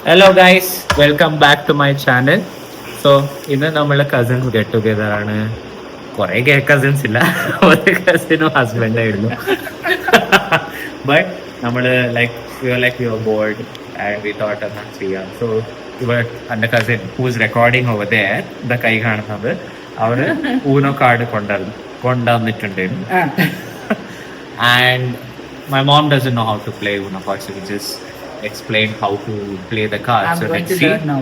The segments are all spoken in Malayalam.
Hello guys, welcome back to my channel. So ഇന്ന് നമ്മളെ കസിൻസ് ഗെറ്റ് ടുഗെദർ ആണ്. കുറെ കസിൻസ് ഇല്ല, ഒരു കസിനും ഹസ്ബൻഡായിരുന്നു. ബട്ട് നമ്മള് like bored and we thought എന്നാ ചെയ്യാം. സോ ഇവർ എൻ്റെ cousin who's recording over there, ഇതാ കൈ കാണുന്നത്, അവര് ഊനോ കാർഡ് കൊണ്ടുവന്നിട്ടുണ്ടായിരുന്നു. And my mom doesn't know how to play Uno cards, so we just explained how to play the cards. I'm So going let's to see. learn now.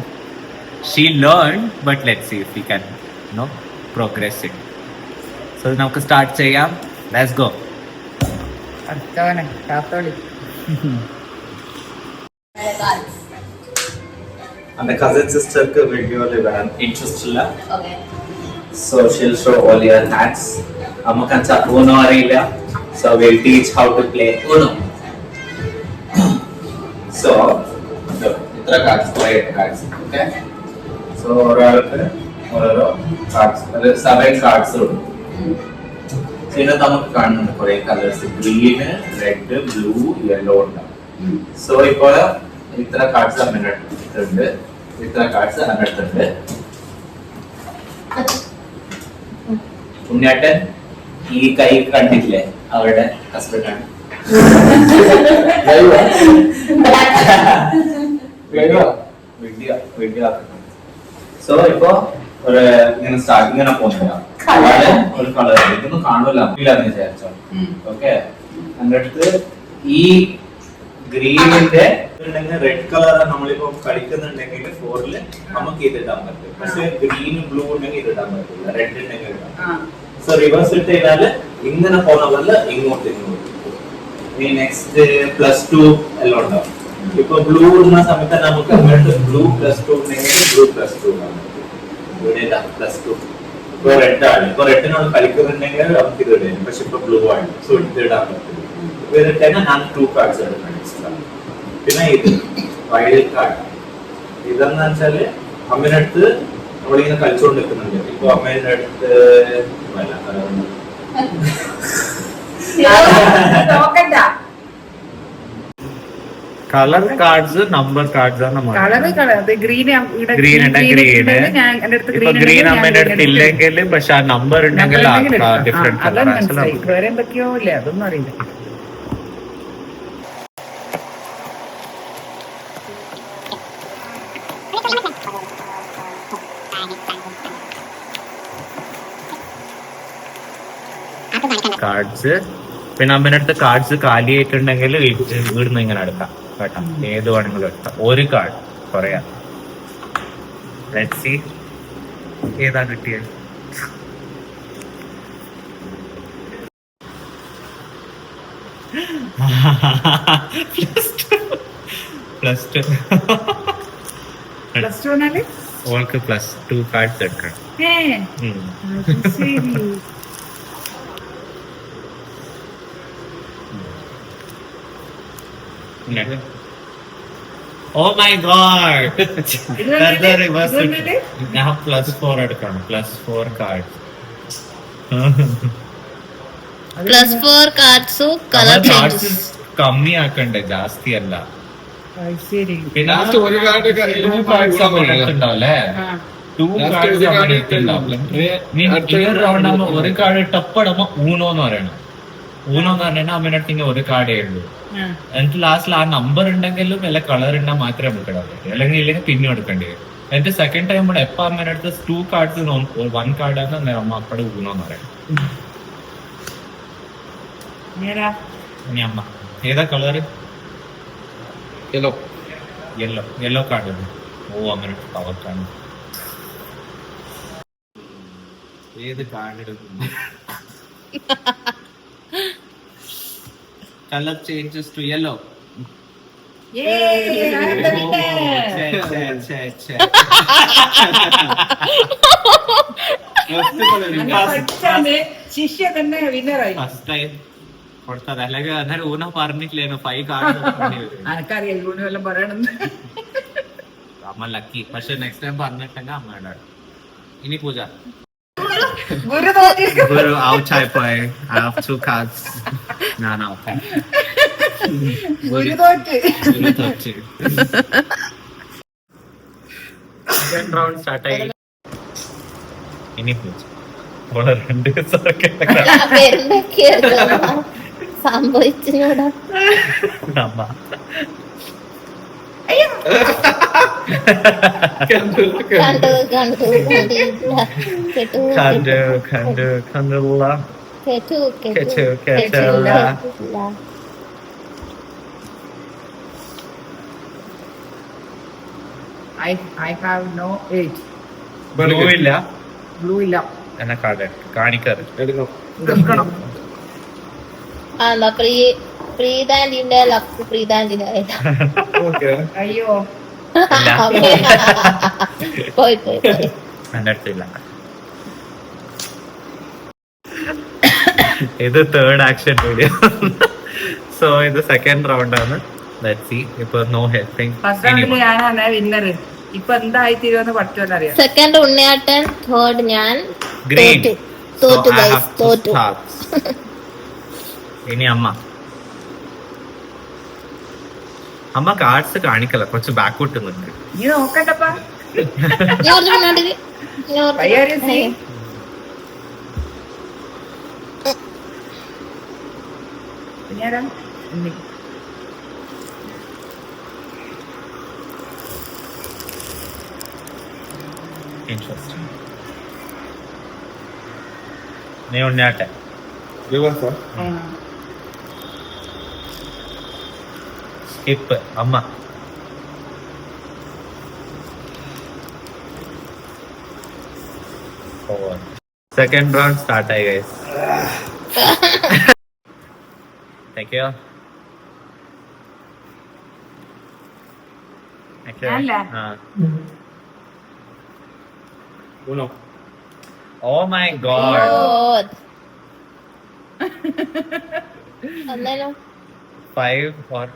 She learned, but let's see if we can, progress it. So now we start cheyam. Let's go. അടുത്തവനെ കാത്തോളി. And the cousin sister video live interest illa. Okay. So she'll show all your hacks. Amakancha Uno arilla. So we'll teach how to play Uno. So itra cards, 8 cards. Okay. So oralku cards, 7 cards ഉണ്ട്. So ഇതിനകത്ത് നമുക്ക് കാണുന്നുണ്ട് കുറെ colours, green, red, blue, yellow ഉണ്ടാവും. സോ ഇപ്പോൾ ഇത്ര കാർഡ്സ് അമ്മയുടെ അടുത്തുണ്ട്, ഇത്ര കാർഡ്സ് അമ്മയുടെ അടുത്തുണ്ട്. ഉണ്ണിയേട്ടൻ ഈ കൈ കണ്ടില്ലേ, അവരുടെ ഹസ്ബൻഡാണ്. സോ ഇപ്പൊ ഒരു ഇങ്ങനെ സ്റ്റാർട്ട് ഇങ്ങനെ പോകുന്നില്ല, ഒരു കളർ ഇതൊന്നും കാണൂല ഇല്ലാന്ന് വിചാരിച്ചോ. ഓക്കെ, അതിന്റെ അടുത്ത് ഈ ഗ്രീനിന്റെ റെഡ് കളർ നമ്മളിപ്പോ കളിക്കുന്നുണ്ടെങ്കിൽ 4-ല് നമുക്ക് ഇത് ഇടാൻ പറ്റും. പക്ഷെ ഗ്രീനും ബ്ലൂ ഉണ്ടെങ്കിൽ ഇത് ഇടാൻ പറ്റില്ല, റെഡ് ഉണ്ടെങ്കിൽ ഇടാം. സോ റിവേഴ്സ് ഇട്ട് കഴിഞ്ഞാല് ഇങ്ങനെ പോണവരില് ഇങ്ങോട്ട് ഈ നെക്സ്റ്റ് +2 എല്ലാം ഉണ്ടാവും. ഇപ്പൊ ബ്ലൂ ഇടുന്ന സമയത്ത് നമുക്ക് അങ്ങോട്ട് ബ്ലൂ +2 ഉണ്ടെങ്കിൽ ബ്ലൂ +2 ഉണ്ടാവും. ഇവിടെ ഇതാ +2. ഇപ്പൊ റെഡ് ആണ്, ഇപ്പൊ റെഡിനോട് കളിക്കുന്നുണ്ടെങ്കിൽ നമുക്ക് ഇത് ഇടാം. പക്ഷെ ഇപ്പൊ ബ്ലൂ ആണ്, സോ ഇത് ഇടാൻ പറ്റില്ല. ഇപ്പൊ ഇതിട്ട് ഞാൻ 2 കാർഡ്സ് എടുക്കണം എക്സ്ട്രാ. പിന്നെ ഇത് വൈൽഡ് കാർഡ്, ഇതെന്ന് വെച്ചാല് അമ്മയുടെ അടുത്ത് നമ്മളിങ്ങനെ കളിച്ചോണ്ട് നിൽക്കുന്നുണ്ട്. ഇപ്പൊ അമ്മയുടെ അടുത്ത് കളർ കാർഡ്സ്, നമ്പർ കാർഡ്സ് ആണ് നമ്മൾ. ഗ്രീൻ ഗ്രീൻ അമ്മേന്റെ അടുത്ത് ഇല്ലെങ്കിൽ, പക്ഷെ ആ നമ്പർ ഉണ്ടെങ്കിൽ ഡിഫറെന്റ് കളർ. വേറെ എന്തൊക്കെയോ ഇല്ലേ, അതൊന്നും അറിയില്ല. കാർഡ്സ്, പിന്നെ അമ്മേന്റെ അടുത്ത് കാർഡ്സ് കാലിയായിട്ടുണ്ടെങ്കിൽ ഇവിടുന്ന് ഇങ്ങനെ എടുക്കാം കേട്ടോ, ഏത് വേണമെങ്കിലും എടുക്കാം. ഒരു കാർഡ് പറയാ, ലെറ്റ്സ് സീ ഏതാ കിട്ടിയത്. +2 ഓൾക്ക് +2 കാർഡ്സ് എടുക്കണം. Oh my god! ഞാൻ +4 എടുക്കണം, +4 കാർഡ്. +4 cards color changes. കമ്മി ആക്കണ്ടേ, ജാസ്തി അല്ല. പിന്നെ ഒരു കാർഡ് ഉണ്ടാവല്ലേ, 2 കാർഡ്സ് ഒരു കാർഡ് ടപ്പടമ്മ ഊണോന്ന് പറയണം. ഊണോന്ന് പറഞ്ഞാൽ അമ്മേന്റെ അടുത്ത് ഇങ്ങനെ ഒരു കാർഡേ ഉള്ളൂ. എന്നിട്ട് ലാസ്റ്റിൽ ആ നമ്പർ ഉണ്ടെങ്കിലും അല്ല കളർ ഉണ്ടെങ്കിൽ മാത്രമേ നമുക്ക് ഇടാൻ പറ്റൂ, ഇല്ലെങ്കിൽ പിന്നെ എടുക്കേണ്ടി വരും. എന്നിട്ട് സെക്കൻഡ് ടൈം കൂടെ എപ്പോ അമ്മേന്റെ അടുത്ത് 2 കാർഡ്സ് 1 കാർഡാണ് അമ്മ അപ്പടെ ഊണോന്ന് പറയണം. ഇനി അമ്മ ഏതാ കളറ്? Yellow card. ഓ, അങ്ങനെ പവർ കാർഡ്. ഏത് കാർഡ് എടുക്കുന്നു? Color changes to yellow. ശിഷ്യ തന്നെ വിന്നറായി. കൊടുത്തത് അല്ലെങ്കിൽ അന്നേരം ഊന പറഞ്ഞിട്ടില്ലേനു 5 കാർഡ്. അനക്കറിയാം ഊണ് വല്ലതും പറയണെന്ന്. അമ്മ ലക്കി. പക്ഷെ നെക്സ്റ്റ് ടൈം പറഞ്ഞിട്ടെങ്കിൽ അമ്മയുടെ. ഇനി പൂജ Guru outside play. I have 2 cards. No. Guru 30. Second round start ആയി. ഇനി ഓളെ 2 സംഭവിച്ചൂടാ. അമ്മ കണ്ടു കണ്ടില്ല കേട്ടു കണ്ടുള്ള കേട്ടു കേട്ടില്ല. I have no age. Blue ഇല്ല Blue ഇല്ല. എന്നെ കാണിക്കാറ്. എടുക്കണം. എന്താ പ്രീതാന്റിന്റെ ലക്ക് പ്രീതാന്റിന്റെ അയ്യോ. പോയി എന്റെ അടുത്തില്ല. ഇത് തേർഡ് ആക്ഷൻ വീഡിയോ. സോ ഇത് സെക്കൻഡ് റൗണ്ട് ആണ്. Let's see. ഇപ്പൊ നോ ഹെൽപ്പിംഗ്. ഫസ്റ്റ് റൗണ്ടിൽ ഞാനാണ് വിന്നർ. ഇപ്പൊ എന്തായി തീരുമെന്ന് പറ്റുമെന്നറിയാം. സെക്കൻഡ് ഉണ്ണിയാട്ടൻ, തേർഡ് ഞാൻ. ഗ്രീൻ. തോറ്റു guys, തോറ്റു. ഇനി അമ്മ കാർഡ്സ് കാണിക്കല, കുറച്ച് ബാക്കോട്ട് നിൽക്ക്. നീ നോക്കണ്ടപ്പാ. ഞാൻ കുറച്ച് മുന്നോട്ടേക്ക്. പയ്യാരി സീ. ഞാനാ ഉണ്ണി. ഇൻട്രസ്റ്റിംഗ്. നീ ഉണ്ണിയാട്ടെ. സ്കിപ്പ് അമ്മ. സെക്കൻഡ് റൗണ്ട് സ്റ്റാർട്ട് ആയി ഗൈസ്. Thank you. അല്ല. Oh my god. ഒന്നേനോ 5 for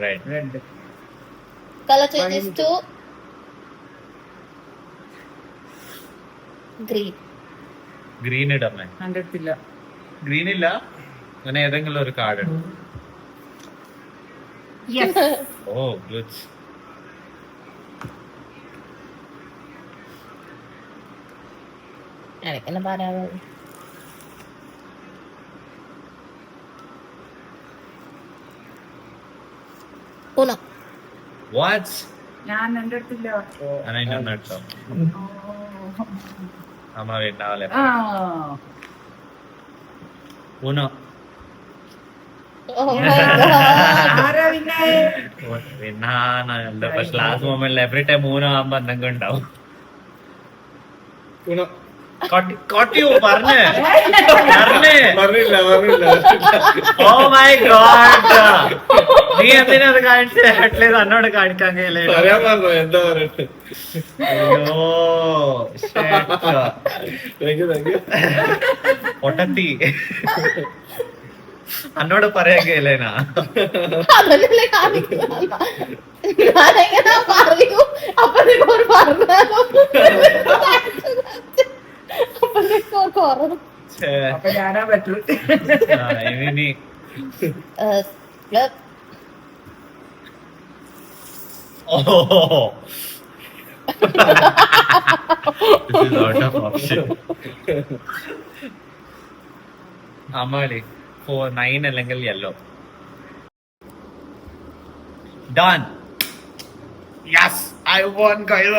red. Red. color changes to green. Green ഇടമ്മേ. കണ്ടിട്ടില്ല. ഗ്രീൻ ഇല്ല. അങ്ങനെ ഏതെങ്കിലും ഒരു കാർഡ് ഇടും. Yes. ഓ ഗുഡ്. എനിക്കെന്നെ പറയാതെ uno. What? ഞാൻ എന്റെ അടുത്തില്ല. ഞാൻ അതിനൊന്നും ഇട്ടോ. അമ്മ വീട്ടാവല്ലേ. ഉനോ. Oh my god. ആരാ പിന്നെ? പിന്നാണ് പക്ഷെ ലാസ്റ്റ് മൊമെന്റിൽ എവറി ടൈം മൂന്നോ ആകുമ്പോ എന്തെങ്കിലും ഉണ്ടാവും. Oh my god. നീ എന്തിനത് കാണിച്ച് അറ്റ്ലീസ്റ്റ് എന്നോട് കാണിക്കാൻ കഴിയില്ലേ? പൊട്ടത്തി എന്നോട് പറയാൻ കഴിയില്ലേനാ? അതല്ലേ കാണിക്കുന്ന ഞാനെങ്ങനെ പറയൂ അപ്പൊ നിങ്ങൾ പറഞ്ഞു അപ്പൊ ഞാനാ പറ്റൂ. ഇനി അമ്മാളി 9 അല്ലെങ്കിൽ yellow. Done. Yes I won guys.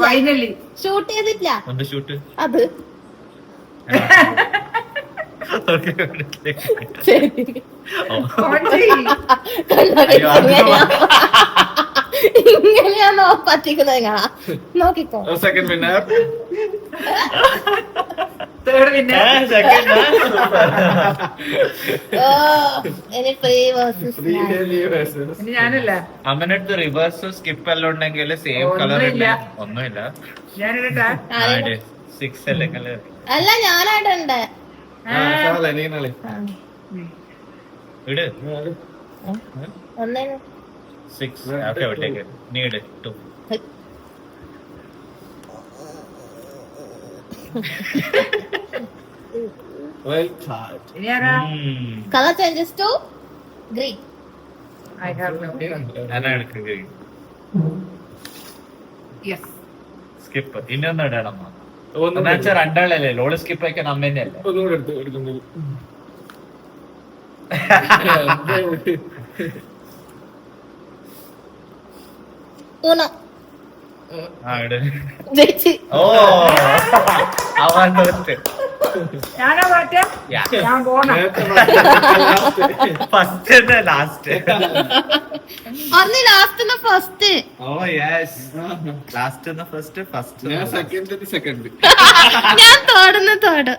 Finally shoot ചെയ്തിട്ടില്ല. ഒന്ന് ഷൂട്ട്. അത് ഇങ്ങനെയാണോ പറ്റിക്കുന്നത്? നിങ്ങളാ നോക്കിക്കോ. Second winner. Third winner. ഇനി ഫ്രീ വേഴ്സസ് ഇനി ഞാനല്ല. അമ്മനടുത്ത് റിവേഴ്സ് സ്കിപ്പ് എല്ലാം ഉണ്ടെങ്കിൽ സെയിം കളർ ഒന്നുമില്ല. ഞാനിടട്ടാ. 6 അല്ലെങ്കിൽ അല്ല ഞാനായിട്ടുണ്ട്. ഇട് ഒന്നേനു 6. ഓക്കെ വിട്ടേക്ക്. നീ ഇട് 2. ഇനി ആരാ? Colour changes to green. I have no. എന്നാ എടുക്കുക. Yes. സ്കിപ്പ് ഇനിയൊന്നും ഇടണം വെച്ചാൽ രണ്ടാളല്ലേ ലോള് സ്കിപ്പ് ആക്കാൻ അമ്മ തന്നെയല്ലേ ഒന്നുകൂടെ എടുത്തു എടുക്കുന്നത് Uno. ജയിച്ച്. ഓ അവൻ തോറ്റ് ഞാനാ പാറ്റ ഞാൻ പോണ ഫസ്റ്റ് ലാസ്റ്റ് അന്ന് last first. Oh yes last first ഞാൻ സെക്കൻഡ് ഞാൻ തേർഡ്.